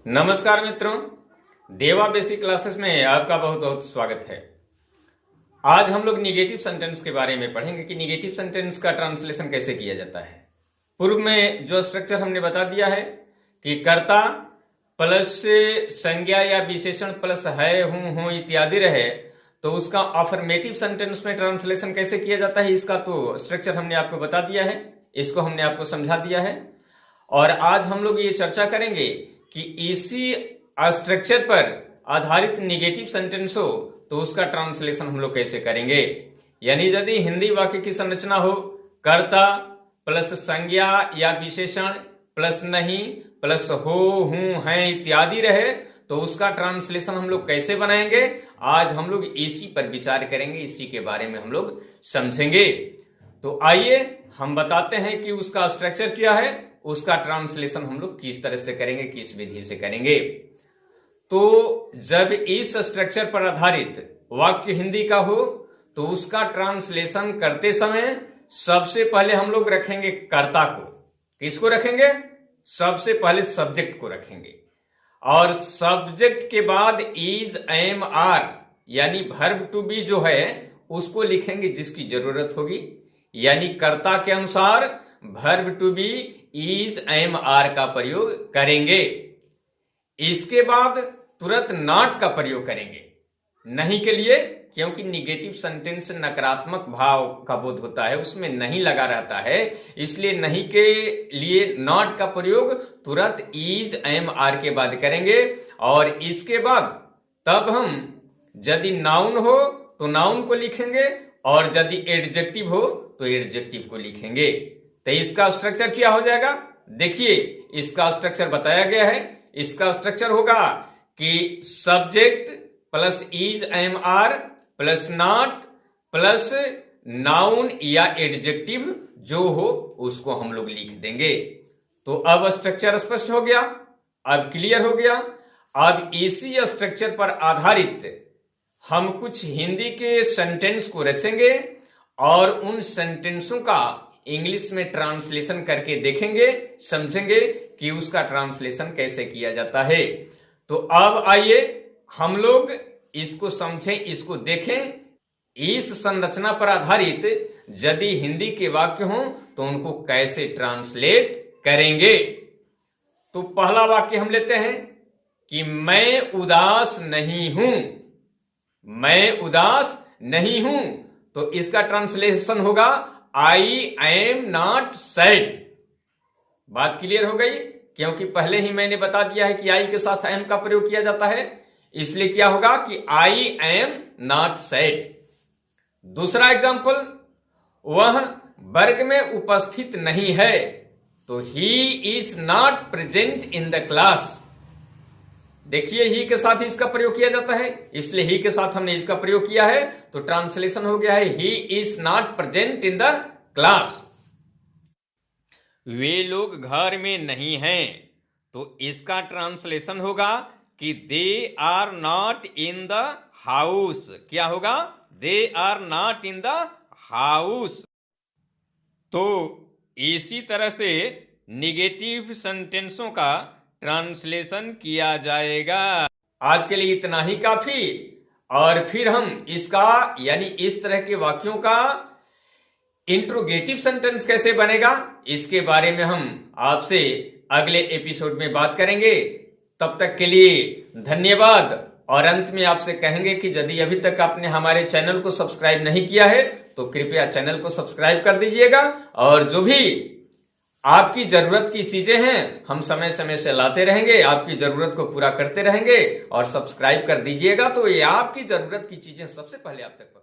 नमस्कार मित्रों, देवा बेसिक क्लासेस में आपका बहुत बहुत स्वागत है। आज हम लोग निगेटिव सेंटेंस के बारे में पढ़ेंगे कि निगेटिव सेंटेंस का ट्रांसलेशन कैसे किया जाता है। पूर्व में जो स्ट्रक्चर हमने बता दिया है कि कर्ता प्लस संज्ञा या विशेषण प्लस है, हूं इत्यादि रहे तो उसका अफर्मेटिव सेंटेंस में ट्रांसलेशन कैसे किया जाता है, इसका तो स्ट्रक्चर हमने आपको बता दिया है, इसको हमने आपको समझा दिया है। और आज हम लोग ये चर्चा करेंगे कि इसी स्ट्रक्चर पर आधारित निगेटिव सेंटेंस हो तो उसका ट्रांसलेशन हम लोग कैसे करेंगे। यानी यदि हिंदी वाक्य की संरचना हो कर्ता प्लस संज्ञा या विशेषण प्लस नहीं प्लस हो, हूं, हैं इत्यादि रहे तो उसका ट्रांसलेशन हम लोग कैसे बनाएंगे, आज हम लोग इसी पर विचार करेंगे, इसी के बारे में हम लोग समझेंगे। तो आइए हम बताते हैं कि उसका स्ट्रक्चर क्या है, उसका ट्रांसलेशन हम लोग किस तरह से करेंगे, किस विधि से करेंगे। तो जब इस स्ट्रक्चर पर आधारित वाक्य हिंदी का हो तो उसका ट्रांसलेशन करते समय सबसे पहले हम लोग रखेंगे कर्ता को। किसको रखेंगे? सबसे पहले सब्जेक्ट को रखेंगे और सब्जेक्ट के बाद इज, एम, आर यानी वर्ब टू बी जो है उसको लिखेंगे जिसकी जरूरत होगी। यानी कर्ता के अनुसार verb to be is, am, are का प्रयोग करेंगे। इसके बाद तुरंत नॉट का प्रयोग करेंगे नहीं के लिए, क्योंकि निगेटिव सेंटेंस नकारात्मक भाव का बोध होता है, उसमें नहीं लगा रहता है, इसलिए नहीं के लिए नॉट का प्रयोग तुरंत इज, एम, आर के बाद करेंगे। और इसके बाद तब हम यदि नाउन हो तो नाउन को लिखेंगे और यदि एडजेक्टिव हो तो एडजेक्टिव को लिखेंगे। तो इसका स्ट्रक्चर क्या हो जाएगा, देखिए इसका स्ट्रक्चर बताया गया है। इसका स्ट्रक्चर होगा कि subject plus is, am, are plus not plus noun या एडजेक्टिव जो हो उसको हम लोग लिख देंगे। तो अब स्ट्रक्चर स्पष्ट हो गया, अब क्लियर हो गया। अब इसी स्ट्रक्चर पर आधारित हम कुछ हिंदी के सेंटेंस को रचेंगे और उन सेंटेंसों का इंग्लिश में ट्रांसलेशन करके देखेंगे, समझेंगे कि उसका ट्रांसलेशन कैसे किया जाता है। तो अब आइए हम लोग इसको समझें, इसको देखें। इस संरचना पर आधारित यदि हिंदी के वाक्य हों तो उनको कैसे ट्रांसलेट करेंगे। तो पहला वाक्य हम लेते हैं कि मैं उदास नहीं हूं। मैं उदास नहीं हूं तो इसका ट्रांसलेशन होगा आई एम नॉट सैड। बात क्लियर हो गई, क्योंकि पहले ही मैंने बता दिया है कि आई के साथ एम का प्रयोग किया जाता है, इसलिए क्या होगा कि आई एम नॉट सैड। दूसरा एग्जांपल, वह वर्ग में उपस्थित नहीं है तो ही is not present in the class. देखिए ही के साथ इसका प्रयोग किया जाता है, इसलिए ही के साथ हमने इसका प्रयोग किया है तो ट्रांसलेशन हो गया है he is not present in the class. वे लोग घर में नहीं हैं तो इसका ट्रांसलेशन होगा कि they are not in the house. क्या होगा? They are not in the house. तो इसी तरह से निगेटिव सेंटेंसों का ट्रांसलेशन किया जाएगा। आज के लिए इतना ही काफी, और फिर हम इसका यानी इस तरह के वाक्यों का इंट्रोगेटिव सेंटेंस कैसे बनेगा इसके बारे में हम आपसे अगले एपिसोड में बात करेंगे। तब तक के लिए धन्यवाद। और अंत में आपसे कहेंगे कि यदि अभी तक आपने हमारे चैनल को सब्सक्राइब नहीं किया है तो कृपया चैनल को सब्सक्राइब कर दीजिएगा, और जो भी आपकी जरूरत की चीजें हैं हम समय समय से लाते रहेंगे, आपकी जरूरत को पूरा करते रहेंगे। और सब्सक्राइब कर दीजिएगा तो ये आपकी जरूरत की चीजें सबसे पहले आप तक